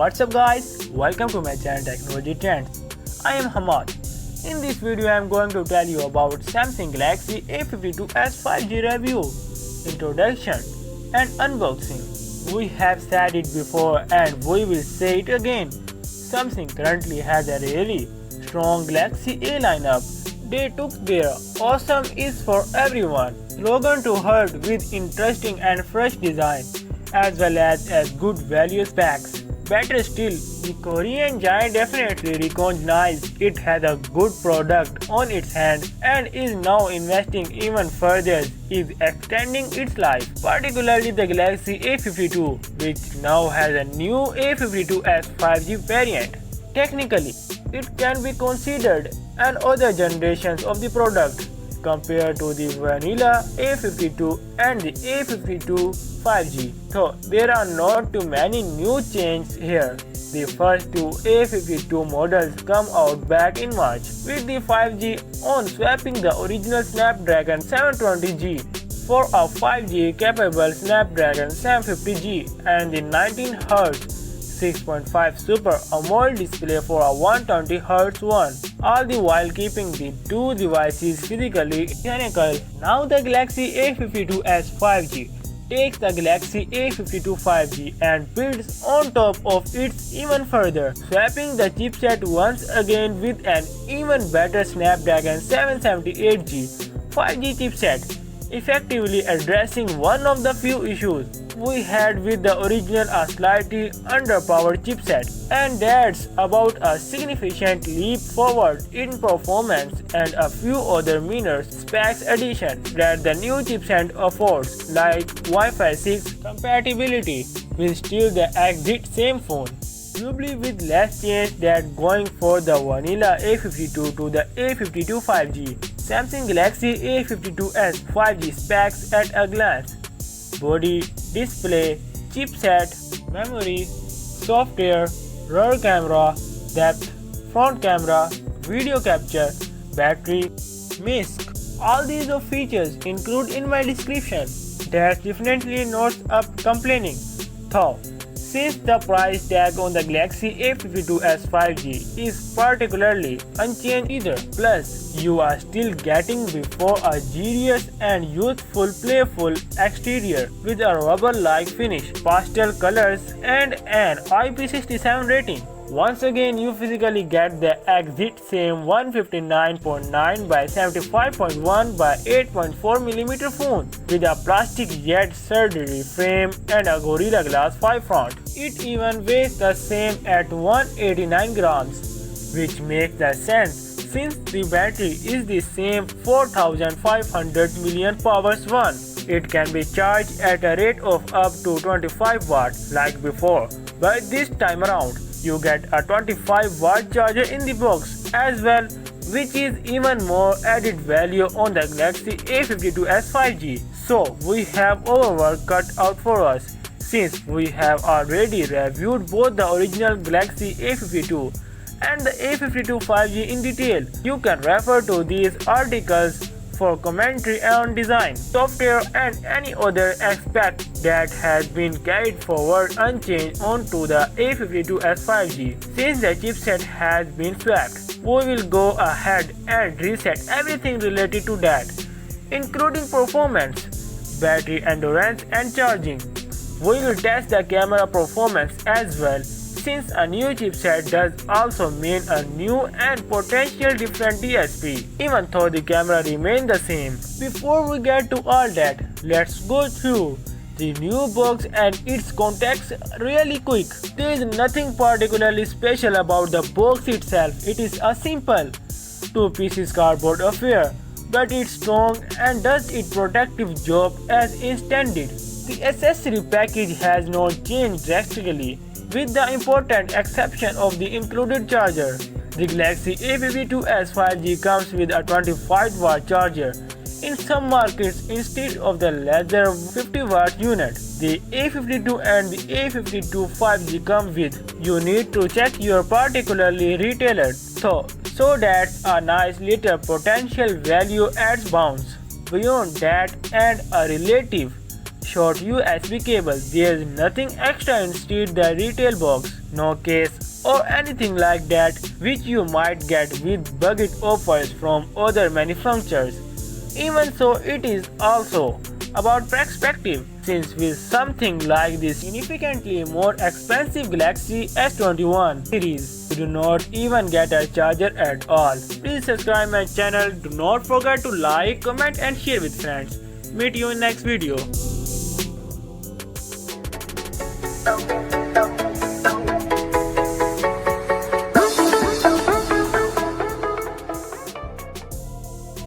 What's up guys, welcome to my channel Technology Trends. I am Hamad. In this video I am going to tell you about Samsung Galaxy A52s 5G review, introduction and unboxing. We have said it before and we will say it again. Samsung currently has a really strong Galaxy A lineup. They took their "Awesome is for everyone" slogan to heart with interesting and fresh design, as well as good value specs. Better still, the Korean giant definitely recognized it has a good product on its hand and is now investing even further, is extending its life, particularly the Galaxy A52, which now has a new A52s 5G variant. Technically, it can be considered another generation of the product compared to the vanilla A52 and the A52 5G. So there are not too many new changes here. The first two A52 models come out back in March with the 5G on, swapping the original Snapdragon 720G for a 5G capable Snapdragon 750G and the 19Hz 6.5 Super AMOLED display for a 120Hz one, all the while keeping the two devices physically identical. Now the Galaxy A52s 5G takes the Galaxy A52 5G and builds on top of it even further, swapping the chipset once again with an even better Snapdragon 778G 5G chipset, effectively addressing one of the few issues we had with the original, a slightly underpowered chipset. And that's about a significant leap forward in performance and a few other minor specs additions that the new chipset affords, like Wi-Fi 6 compatibility, will still the exact same phone, probably with less change than going for the vanilla A52 to the A52 5G. Samsung Galaxy A52s 5G specs at a glance: body, display, chipset, memory, software, rear camera, depth, front camera, video capture, battery, MISC. All these features include in my description. That's definitely not up complaining, though, since the price tag on the Galaxy A52s 5G is particularly unchanged either. Plus, you are still getting before a genius and youthful playful exterior with a rubber-like finish, pastel colors and an IP67 rating. Once again, you physically get the exact same 159.9 by 75.1 by 8.4mm phone with a plastic jet surgery frame and a Gorilla Glass 5 front. It even weighs the same at 189 grams, which makes the sense since the battery is the same 4500 million powers one. It can be charged at a rate of up to 25 watts like before, but this time around you get a 25-watt charger in the box as well, which is even more added value on the Galaxy A52s 5G. So we have our work cut out for us, since we have already reviewed both the original Galaxy A52 and the A52 5G in detail. You can refer to these articles for commentary on design, software and any other aspect that has been carried forward unchanged onto the A52s 5G. Since the chipset has been swapped, we will go ahead and reset everything related to that, including performance, battery endurance and charging. We will test the camera performance as well, since a new chipset does also mean a new and potential different DSP, even though the camera remains the same. Before we get to all that, let's go through the new box and its contents really quick. There is nothing particularly special about the box itself. It is a simple 2 pieces cardboard affair, but it's strong and does its protective job as intended. The accessory package has not changed drastically, with the important exception of the included charger. The Galaxy A52s 5G comes with a 25-watt charger in some markets instead of the lesser 50-watt unit. The A52 and the A52 5G come with. You need to check your particular retailer, so that's a nice little potential value adds bounds. Beyond that, and a relative short USB cable. There is nothing extra inside the retail box, no case or anything like that which you might get with budget offers from other manufacturers. Even so, it is also about perspective, since with something like this significantly more expensive Galaxy S21 series, you do not even get a charger at all. Please subscribe my channel, do not forget to like, comment and share with friends. Meet you in next video.